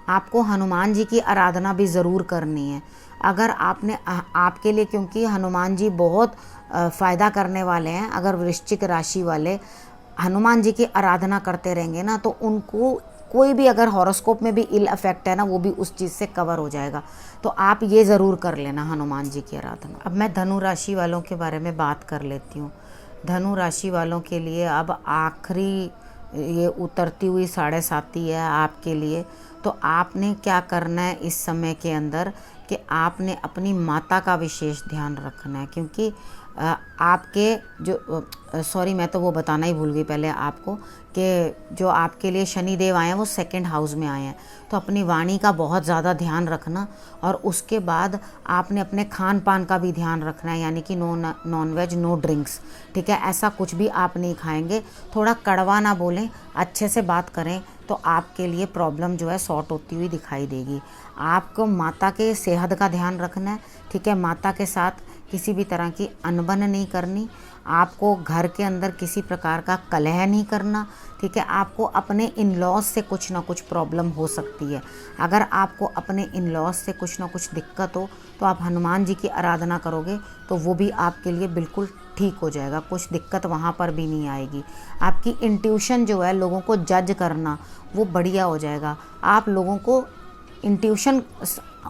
आपको हनुमान जी की आराधना भी ज़रूर करनी है। अगर आपने आपके लिए, क्योंकि हनुमान जी बहुत फ़ायदा करने वाले हैं। अगर वृश्चिक राशि वाले हनुमान जी की आराधना करते रहेंगे ना, तो उनको कोई भी अगर हॉरोस्कोप में भी इल अफेक्ट है ना, वो भी उस चीज़ से कवर हो जाएगा। तो आप ये ज़रूर कर लेना हनुमान जी की आराधना। अब मैं धनु राशि वालों के बारे में बात कर लेती हूँ। धनु राशि वालों के लिए अब आखिरी ये उतरती हुई 7.5 है आपके लिए। तो आपने क्या करना है इस समय के अंदर कि आपने अपनी माता का विशेष ध्यान रखना है, क्योंकि आपके जो सॉरी मैं तो वो बताना ही भूल गई पहले आपको कि जो आपके लिए शनि देव आए हैं वो 2nd हाउस में आए हैं। तो अपनी वाणी का बहुत ज़्यादा ध्यान रखना, और उसके बाद आपने अपने खान पान का भी ध्यान रखना है, यानी कि नॉन वेज, नो ड्रिंक्स, ठीक है। ऐसा कुछ भी आप नहीं खाएंगे। थोड़ा कड़वा ना बोलें, अच्छे से बात करें, तो आपके लिए प्रॉब्लम जो है सॉर्ट होती हुई दिखाई देगी। आपको माता के सेहत का ध्यान रखना है, ठीक है। माता के साथ किसी भी तरह की अनबन नहीं करनी। आपको घर के अंदर किसी प्रकार का कलह नहीं करना, ठीक है। आपको अपने इन लॉज से कुछ ना कुछ प्रॉब्लम हो सकती है। अगर आपको अपने इन लॉज से कुछ ना कुछ दिक्कत हो, तो आप हनुमान जी की आराधना करोगे तो वो भी आपके लिए बिल्कुल ठीक हो जाएगा। कुछ दिक्कत वहाँ पर भी नहीं आएगी। आपकी इंट्यूशन जो है, लोगों को जज करना, वो बढ़िया हो जाएगा। आप लोगों को इंट्यूशन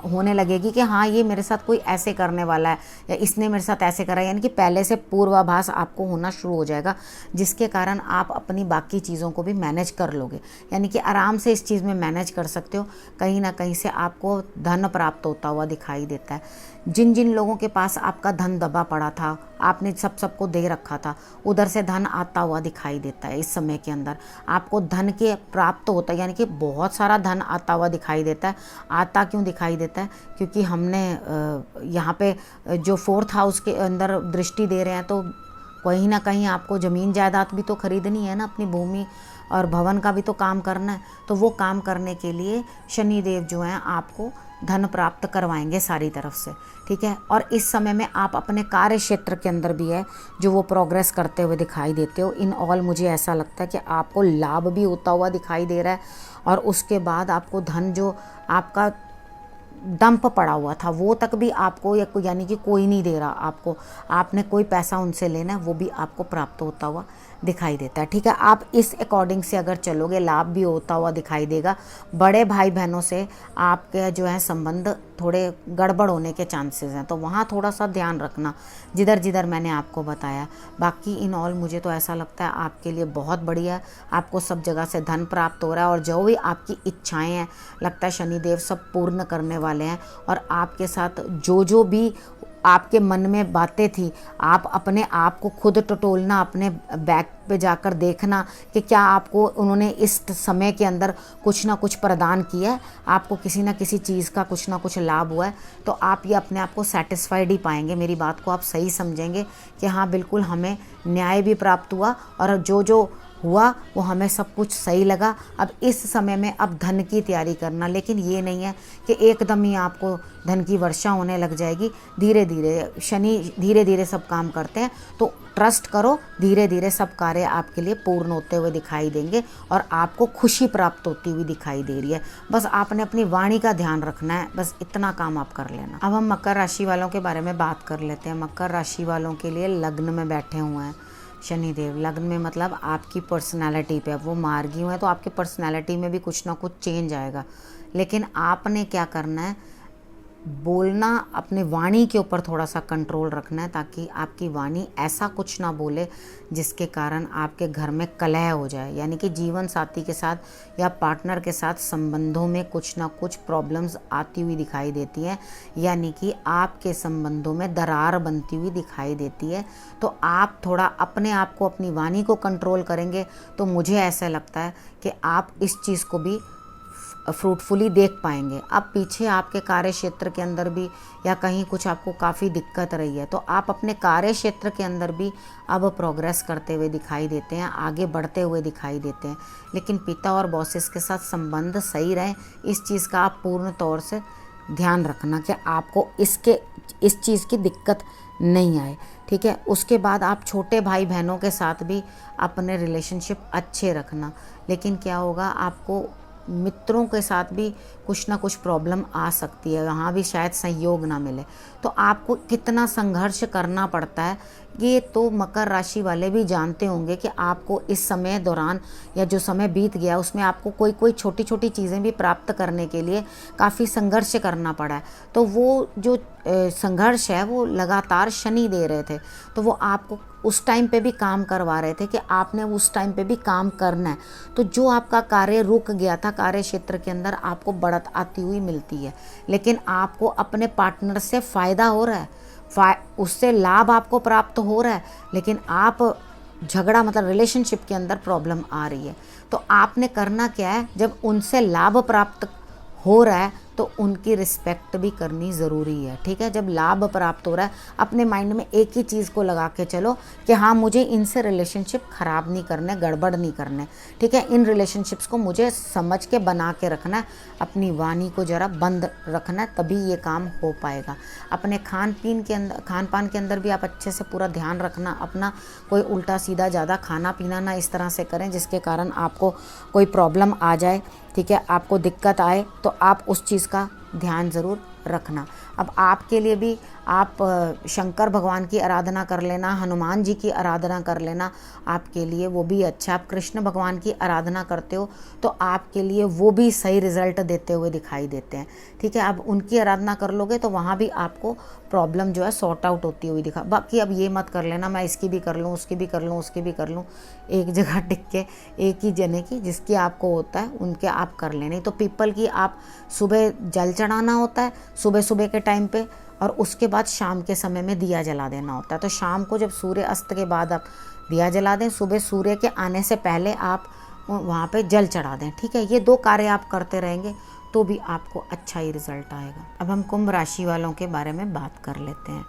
होने लगेगी कि हाँ ये मेरे साथ कोई ऐसे करने वाला है, या इसने मेरे साथ ऐसे करा है, यानी कि पहले से पूर्वाभास आपको होना शुरू हो जाएगा, जिसके कारण आप अपनी बाकी चीज़ों को भी मैनेज कर लोगे, यानी कि आराम से इस चीज़ में मैनेज कर सकते हो। कहीं ना कहीं से आपको धन प्राप्त होता हुआ दिखाई देता है। जिन जिन लोगों के पास आपका धन दबा पड़ा था, आपने सबको दे रखा था, उधर से धन आता हुआ दिखाई देता है। इस समय के अंदर आपको धन के प्राप्त होता है, यानी कि बहुत सारा धन आता हुआ दिखाई देता है। आता क्यों दिखाई देता है? क्योंकि हमने यहाँ पे जो 4th हाउस के अंदर दृष्टि दे रहे हैं, तो कहीं ना कहीं आपको ज़मीन जायदाद भी तो खरीदनी है ना, अपनी भूमि और भवन का भी तो काम करना है। तो वो काम करने के लिए शनि देव जो हैं आपको धन प्राप्त करवाएंगे सारी तरफ से, ठीक है। और इस समय में आप अपने कार्य क्षेत्र के अंदर भी है जो वो प्रोग्रेस करते हुए दिखाई देते हो। इन ऑल मुझे ऐसा लगता है कि आपको लाभ भी होता हुआ दिखाई दे रहा है, और उसके बाद आपको धन जो आपका डंप पड़ा हुआ था वो तक भी आपको, यानी कि कोई नहीं दे रहा आपको, आपने कोई पैसा उनसे लेना है, वो भी आपको प्राप्त होता हुआ दिखाई देता है, ठीक है। आप इस अकॉर्डिंग से अगर चलोगे, लाभ भी होता हुआ दिखाई देगा। बड़े भाई बहनों से आपके जो है संबंध थोड़े गड़बड़ होने के चांसेस हैं, तो वहाँ थोड़ा सा ध्यान रखना, जिधर जिधर मैंने आपको बताया। बाकी इन ऑल मुझे तो ऐसा लगता है आपके लिए बहुत बढ़िया है। आपको सब जगह से धन प्राप्त हो रहा है, और जो भी आपकी इच्छाएं हैं, लगता है शनिदेव सब पूर्ण करने वाले हैं। और आपके साथ जो भी आपके मन में बातें थी, आप अपने आप को खुद टटोलना, अपने बैक पे जाकर देखना कि क्या आपको उन्होंने इस समय के अंदर कुछ ना कुछ प्रदान किया है, आपको किसी ना किसी चीज़ का कुछ ना कुछ लाभ हुआ है, तो आप ये अपने आप को सेटिस्फाइड ही पाएंगे। मेरी बात को आप सही समझेंगे कि हाँ बिल्कुल हमें न्याय भी प्राप्त हुआ, और जो हुआ वो हमें सब कुछ सही लगा। अब इस समय में अब धन की तैयारी करना, लेकिन ये नहीं है कि एकदम ही आपको धन की वर्षा होने लग जाएगी। धीरे धीरे शनि धीरे धीरे सब काम करते हैं, तो ट्रस्ट करो, धीरे धीरे सब कार्य आपके लिए पूर्ण होते हुए दिखाई देंगे, और आपको खुशी प्राप्त होती हुई दिखाई दे रही है। बस आपने अपनी वाणी का ध्यान रखना है, बस इतना काम आप कर लेना। अब हम मकर राशि वालों के बारे में बात कर लेते हैं। मकर राशि वालों के लिए लग्न में बैठे हुए हैं शनिदेव। लग्न में मतलब आपकी पर्सनालिटी पे, अब वो मार्गी हुए हैं तो आपकी पर्सनालिटी में भी कुछ ना कुछ चेंज आएगा। लेकिन आपने क्या करना है, बोलना, अपने वाणी के ऊपर थोड़ा सा कंट्रोल रखना है, ताकि आपकी वाणी ऐसा कुछ ना बोले जिसके कारण आपके घर में कलह हो जाए, यानी कि जीवन साथी के साथ या पार्टनर के साथ संबंधों में कुछ ना कुछ प्रॉब्लम्स आती हुई दिखाई देती हैं, यानी कि आपके संबंधों में दरार बनती हुई दिखाई देती है। तो आप थोड़ा अपने आप को, अपनी वाणी को कंट्रोल करेंगे, तो मुझे ऐसा लगता है कि आप इस चीज़ को भी फ्रूटफुली देख पाएंगे। अब पीछे आपके कार्य क्षेत्र के अंदर भी या कहीं कुछ आपको काफ़ी दिक्कत रही है, तो आप अपने कार्य क्षेत्र के अंदर भी अब प्रोग्रेस करते हुए दिखाई देते हैं, आगे बढ़ते हुए दिखाई देते हैं। लेकिन पिता और बॉसेस के साथ संबंध सही रहें, इस चीज़ का आप पूर्ण तौर से ध्यान रखना कि आपको इस चीज़ की दिक्कत नहीं आए, ठीक है। उसके बाद आप छोटे भाई बहनों के साथ भी अपने रिलेशनशिप अच्छे रखना। लेकिन क्या होगा, आपको मित्रों के साथ भी कुछ ना कुछ प्रॉब्लम आ सकती है, वहाँ भी शायद सहयोग ना मिले। तो आपको कितना संघर्ष करना पड़ता है, ये तो मकर राशि वाले भी जानते होंगे कि आपको इस समय दौरान या जो समय बीत गया उसमें आपको कोई छोटी छोटी चीज़ें भी प्राप्त करने के लिए काफ़ी संघर्ष करना पड़ा है। तो वो जो संघर्ष है वो लगातार शनि दे रहे थे, तो वो आपको उस टाइम पे भी काम करवा रहे थे कि आपने उस टाइम पे भी काम करना है। तो जो आपका कार्य रुक गया था कार्य क्षेत्र के अंदर, आपको बढ़त आती हुई मिलती है। लेकिन आपको अपने पार्टनर से फ़ायदा हो रहा है, उससे लाभ आपको प्राप्त हो रहा है, लेकिन आप झगड़ा मतलब रिलेशनशिप के अंदर प्रॉब्लम आ रही है। तो आपने करना क्या है, जब उनसे लाभ प्राप्त हो रहा है तो उनकी रिस्पेक्ट भी करनी ज़रूरी है, ठीक है। जब लाभ प्राप्त हो रहा है, अपने माइंड में एक ही चीज़ को लगा के चलो कि हाँ, मुझे इनसे रिलेशनशिप ख़राब नहीं करने, गड़बड़ नहीं करने, ठीक है। इन रिलेशनशिप्स को मुझे समझ के बना के रखना है, अपनी वाणी को ज़रा बंद रखना है, तभी ये काम हो पाएगा। अपने खान पान के अंदर भी आप अच्छे से पूरा ध्यान रखना अपना, कोई उल्टा सीधा ज़्यादा खाना पीना ना इस तरह से करें जिसके कारण आपको कोई प्रॉब्लम आ जाए, ठीक है, आपको दिक्कत आए। तो आप उस चीज़ का ध्यान ज़रूर रखना। अब आपके लिए भी आप शंकर भगवान की आराधना कर लेना, हनुमान जी की आराधना कर लेना, आपके लिए वो भी अच्छा। आप कृष्ण भगवान की आराधना करते हो तो आपके लिए वो भी सही रिजल्ट देते हुए दिखाई देते हैं, ठीक है। अब उनकी आराधना कर लोगे तो वहाँ भी आपको प्रॉब्लम जो है सॉर्ट आउट होती हुई दिखा। बाकी अब ये मत कर लेना मैं इसकी भी कर लूँ, उसकी भी कर लूँ, उसकी भी कर लूँ, एक जगह टिक के एक ही जने की जिसकी आपको होता है उनके आप कर लेने। तो पीपल की आप सुबह जल चढ़ाना होता है सुबह सुबह के टाइम पे, और उसके बाद शाम के समय में दिया जला देना होता है। तो शाम को जब सूर्य अस्त के बाद आप दिया जला दें, सुबह सूर्य के आने से पहले आप वहाँ पे जल चढ़ा दें, ठीक है। ये 2 कार्य आप करते रहेंगे तो भी आपको अच्छा ही रिजल्ट आएगा। अब हम कुंभ राशि वालों के बारे में बात कर लेते हैं।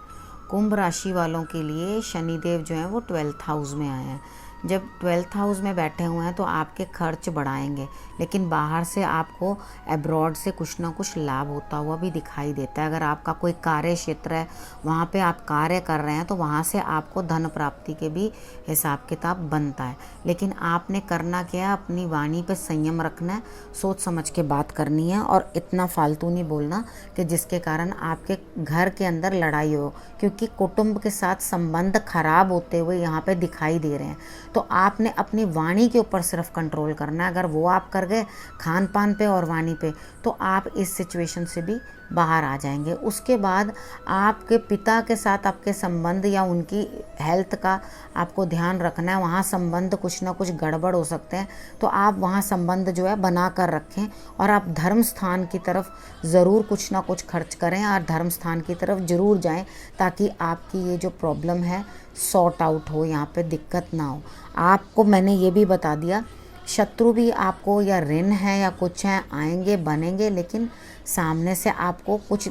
कुंभ राशि वालों के लिए शनिदेव जो हैं वो 12th हाउस में आए हैं। जब 12th हाउस में बैठे हुए हैं तो आपके खर्च बढ़ाएंगे, लेकिन बाहर से आपको अब्रॉड से कुछ ना कुछ लाभ होता हुआ भी दिखाई देता है। अगर आपका कोई कार्य क्षेत्र है, वहाँ पे आप कार्य कर रहे हैं, तो वहाँ से आपको धन प्राप्ति के भी हिसाब किताब बनता है। लेकिन आपने करना क्या है, अपनी वाणी पे संयम रखना है, सोच समझ के बात करनी है, और इतना फालतू नहीं बोलना कि जिसके कारण आपके घर के अंदर लड़ाई हो, क्योंकि कुटुंब के साथ संबंध खराब होते हुए यहाँ पे दिखाई दे रहे हैं। तो आपने अपनी वाणी के ऊपर सिर्फ कंट्रोल करना है। अगर वो आप कर गए खान पान पे और वाणी पे, तो आप इस सिचुएशन से भी बाहर आ जाएंगे। उसके बाद आपके पिता के साथ आपके संबंध या उनकी हेल्थ का आपको ध्यान रखना है। वहाँ संबंध कुछ ना कुछ गड़बड़ हो सकते हैं, तो आप वहाँ संबंध जो है बना कर रखें, और आप धर्म स्थान की तरफ ज़रूर कुछ ना कुछ खर्च करें और धर्म स्थान की तरफ ज़रूर जाएं, ताकि आपकी ये जो प्रॉब्लम है सॉर्ट आउट हो, यहाँ पे दिक्कत ना हो। आपको मैंने ये भी बता दिया, शत्रु भी आपको या ऋण है या कुछ है आएंगे बनेंगे, लेकिन सामने से आपको कुछ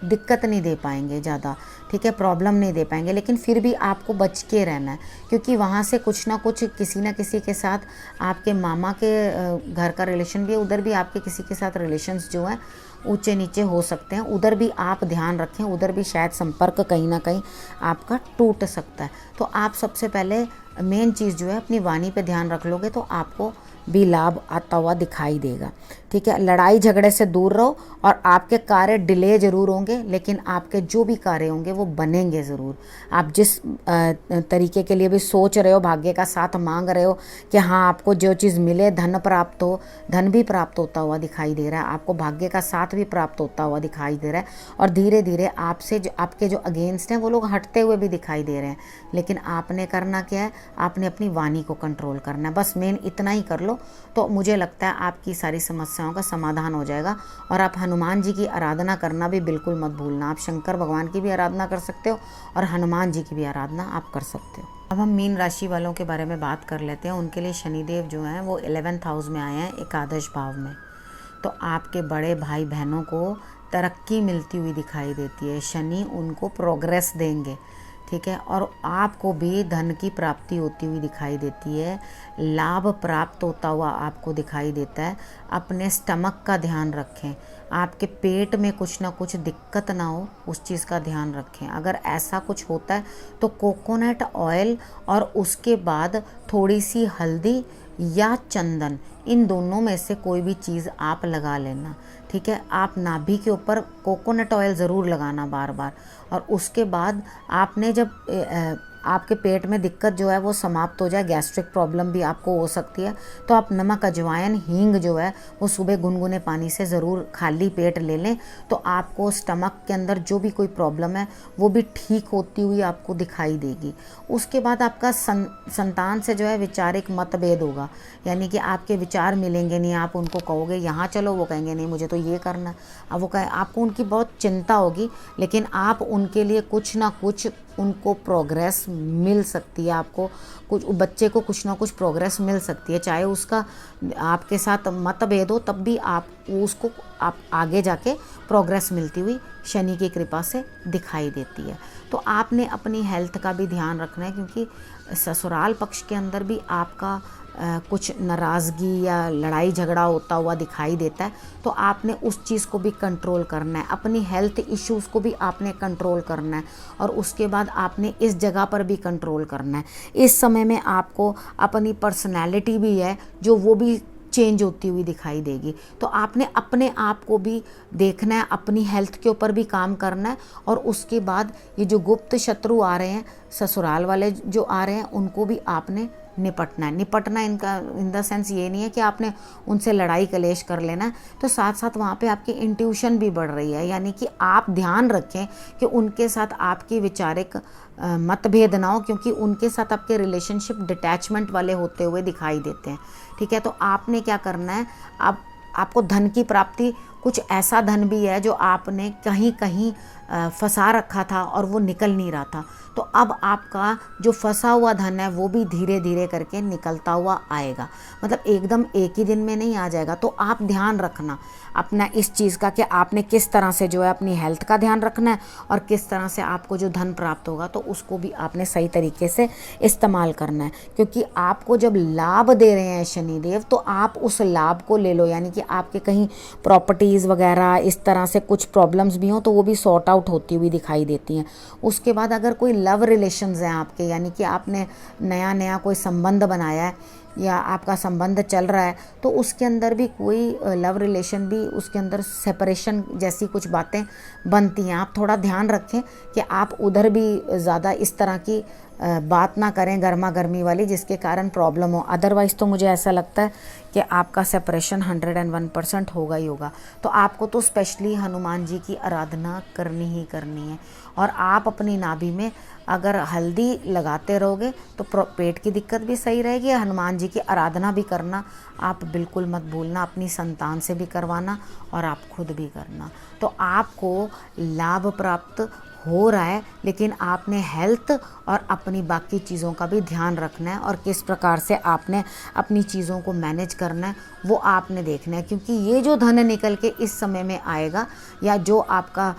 दिक्कत नहीं दे पाएंगे ज़्यादा, ठीक है, प्रॉब्लम नहीं दे पाएंगे। लेकिन फिर भी आपको बच के रहना है, क्योंकि वहाँ से कुछ ना कुछ किसी न किसी के साथ आपके मामा के घर का रिलेशन भी है, उधर भी आपके किसी के साथ रिलेशंस जो हैं ऊंचे नीचे हो सकते हैं। उधर भी आप ध्यान रखें, उधर भी शायद संपर्क कहीं ना कहीं आपका टूट सकता है। तो आप सबसे पहले मेन चीज़ जो है अपनी वाणी पे ध्यान रख लोगे तो आपको भी लाभ आता हुआ दिखाई देगा, ठीक है। लड़ाई झगड़े से दूर रहो, और आपके कार्य डिले ज़रूर होंगे, लेकिन आपके जो भी कार्य होंगे वो बनेंगे ज़रूर। आप जिस तरीके के लिए भी सोच रहे हो, भाग्य का साथ मांग रहे हो कि हाँ आपको जो चीज़ मिले, धन प्राप्त हो, धन भी प्राप्त होता हुआ दिखाई दे रहा है, आपको भाग्य का साथ भी प्राप्त होता हुआ दिखाई दे रहा है, और धीरे धीरे आपसे जो आपके जो अगेंस्ट हैं वो लोग हटते हुए भी दिखाई दे रहे हैं। लेकिन आपने करना क्या है, आपने अपनी वाणी को कंट्रोल करना है, बस मेन इतना ही कर लो, तो मुझे लगता है आपकी सारी समस्याओं का समाधान हो जाएगा। और आप हनुमान जी की आराधना करना भी बिल्कुल मत भूलना। आप शंकर भगवान की भी आराधना कर सकते हो और हनुमान जी की भी आराधना आप कर सकते हो। अब हम मीन राशि वालों के बारे में बात कर लेते हैं। उनके लिए शनिदेव जो हैं वो 11th हाउस में आए हैं, एकादश भाव में। तो आपके बड़े भाई बहनों को तरक्की मिलती हुई दिखाई देती है। शनि उनको प्रोग्रेस देंगे, ठीक है। और आपको भी धन की प्राप्ति होती हुई दिखाई देती है, लाभ प्राप्त होता हुआ आपको दिखाई देता है। अपने स्टमक का ध्यान रखें, आपके पेट में कुछ ना कुछ दिक्कत ना हो, उस चीज़ का ध्यान रखें। अगर ऐसा कुछ होता है तो कोकोनट ऑयल और उसके बाद थोड़ी सी हल्दी या चंदन, इन दोनों में से कोई भी चीज़ आप लगा लेना, ठीक है। आप नाभि के ऊपर कोकोनट ऑयल ज़रूर लगाना बार बार। और उसके बाद आपने जब आपके पेट में दिक्कत जो है वो समाप्त हो जाए, गैस्ट्रिक प्रॉब्लम भी आपको हो सकती है, तो आप नमक, अजवाइन, हींग जो है वो सुबह गुनगुने पानी से ज़रूर खाली पेट ले लें, तो आपको स्टमक के अंदर जो भी कोई प्रॉब्लम है वो भी ठीक होती हुई आपको दिखाई देगी। उसके बाद आपका संतान से जो है वैचारिक मतभेद होगा, यानी कि आपके विचार मिलेंगे नहीं। आप उनको कहोगे यहाँ चलो, वो कहेंगे नहीं मुझे तो ये करना है। अब वो कहे, आपको उनकी बहुत चिंता होगी, लेकिन आप उनके लिए कुछ ना कुछ उनको प्रोग्रेस मिल सकती है। आपको कुछ बच्चे को कुछ ना कुछ प्रोग्रेस मिल सकती है, चाहे उसका आपके साथ मतभेद हो, तब भी आप उसको आप आगे जाके प्रोग्रेस मिलती हुई शनि की कृपा से दिखाई देती है। तो आपने अपनी हेल्थ का भी ध्यान रखना है, क्योंकि ससुराल पक्ष के अंदर भी आपका कुछ नाराज़गी या लड़ाई झगड़ा होता हुआ दिखाई देता है, तो आपने उस चीज़ को भी कंट्रोल करना है। अपनी हेल्थ इश्यूज़ को भी आपने कंट्रोल करना है, और उसके बाद आपने इस जगह पर भी कंट्रोल करना है। इस समय में आपको अपनी पर्सनैलिटी भी है जो वो भी चेंज होती हुई दिखाई देगी। तो आपने अपने आप को भी देखना है, अपनी हेल्थ के ऊपर भी काम करना है, और उसके बाद ये जो गुप्त शत्रु आ रहे हैं, ससुराल वाले जो आ रहे हैं, उनको भी आपने निपटना है। निपटना इनका इन द सेंस ये नहीं है कि आपने उनसे लड़ाई कलेश कर लेना है, तो साथ साथ वहाँ पे आपकी इंट्यूशन भी बढ़ रही है, यानी कि आप ध्यान रखें कि उनके साथ आपकी वैचारिक मतभेद ना हो, क्योंकि उनके साथ आपके रिलेशनशिप डिटैचमेंट वाले होते हुए दिखाई देते हैं, ठीक है। तो आपने क्या करना है, आपको धन की प्राप्ति, कुछ ऐसा धन भी है जो आपने कहीं कहीं फंसा रखा था और वो निकल नहीं रहा था, तो अब आपका जो फंसा हुआ धन है वो भी धीरे धीरे करके निकलता हुआ आएगा। मतलब एकदम एक ही दिन में नहीं आ जाएगा। तो आप ध्यान रखना अपना इस चीज़ का कि आपने किस तरह से जो है अपनी हेल्थ का ध्यान रखना है, और किस तरह से आपको जो धन प्राप्त होगा तो उसको भी आपने सही तरीके से इस्तेमाल करना है। क्योंकि आपको जब लाभ दे रहे हैं शनिदेव, तो आप उस लाभ को ले लो, यानी कि आपके कहीं प्रॉपर्टीज़ वगैरह इस तरह से कुछ प्रॉब्लम्स भी हों तो वो भी सॉर्ट आउट होती हुई दिखाई देती हैं। उसके बाद अगर कोई लव रिलेशंस हैं आपके, यानी कि आपने नया नया कोई संबंध बनाया है या आपका संबंध चल रहा है, तो उसके अंदर भी कोई लव रिलेशन भी उसके अंदर सेपरेशन जैसी कुछ बातें बनती हैं। आप थोड़ा ध्यान रखें कि आप उधर भी ज़्यादा इस तरह की बात ना करें गर्मा गर्मी वाली, जिसके कारण प्रॉब्लम हो। अदरवाइज़ तो मुझे ऐसा लगता है कि आपका सेपरेशन 101% होगा ही होगा। तो आपको तो स्पेशली हनुमान जी की आराधना करनी ही करनी है, और आप अपनी नाभि में अगर हल्दी लगाते रहोगे तो पेट की दिक्कत भी सही रहेगी। हनुमान जी की आराधना भी करना आप बिल्कुल मत भूलना, अपनी संतान से भी करवाना और आप खुद भी करना। तो आपको लाभ प्राप्त हो रहा है, लेकिन आपने हेल्थ और अपनी बाकी चीज़ों का भी ध्यान रखना है, और किस प्रकार से आपने अपनी चीज़ों को मैनेज करना है वो आपने देखना है। क्योंकि ये जो धन निकल के इस समय में आएगा, या जो आपका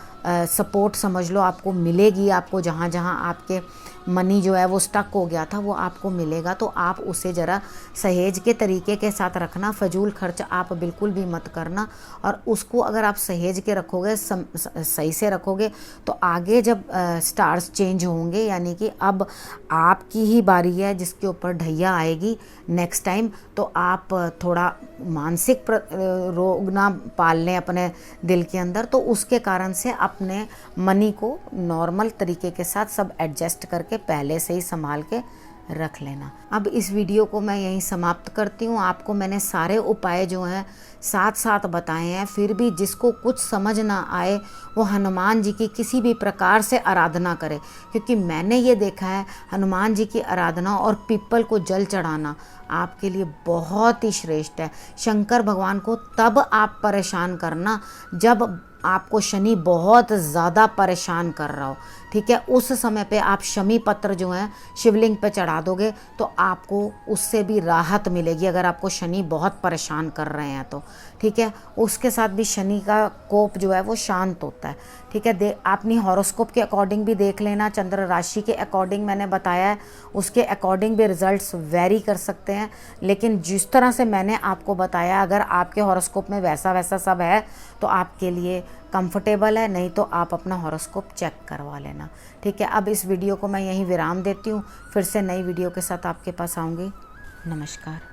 सपोर्ट समझ लो आपको मिलेगी, आपको जहाँ जहाँ आपके मनी जो है वो स्टक हो गया था वो आपको मिलेगा, तो आप उसे ज़रा सहेज के तरीके के साथ रखना। फजूल खर्च आप बिल्कुल भी मत करना, और उसको अगर आप सहेज के रखोगे, सही से रखोगे, तो आगे जब स्टार्स चेंज होंगे, यानी कि अब आपकी ही बारी है जिसके ऊपर ढैया आएगी नेक्स्ट टाइम, तो आप थोड़ा मानसिक रोग ना पाल लें अपने दिल के अंदर, तो उसके कारण से अपने मनी को नॉर्मल तरीके के साथ सब एडजस्ट करके पहले से ही संभाल के रख लेना। अब इस वीडियो को मैं यहीं समाप्त करती हूँ। आपको मैंने सारे उपाय जो हैं साथ साथ बताए हैं, फिर भी जिसको कुछ समझ ना आए वो हनुमान जी की किसी भी प्रकार से आराधना करे, क्योंकि मैंने ये देखा है हनुमान जी की आराधना और पीपल को जल चढ़ाना आपके लिए बहुत ही श्रेष्ठ है। शंकर भगवान को तब आप परेशान करना जब आपको शनि बहुत ज़्यादा परेशान कर रहा हो, ठीक है, उस समय पे आप शमी पत्र जो है शिवलिंग पे चढ़ा दोगे तो आपको उससे भी राहत मिलेगी, अगर आपको शनि बहुत परेशान कर रहे हैं तो, ठीक है। उसके साथ भी शनि का कोप जो है वो शांत होता है, ठीक है। अपनी हॉरोस्कोप के अकॉर्डिंग भी देख लेना, चंद्र राशि के अकॉर्डिंग मैंने बताया है, उसके अकॉर्डिंग भी रिजल्ट्स वेरी कर सकते हैं, लेकिन जिस तरह से मैंने आपको बताया अगर आपके हॉरोस्कोप में वैसा वैसा सब है तो आपके लिए कंफर्टेबल है, नहीं तो आप अपना हॉरोस्कोप चेक करवा लेना, ठीक है। अब इस वीडियो को मैं यहीं विराम देती हूँ, फिर से नई वीडियो के साथ आपके पास आऊँगी। नमस्कार।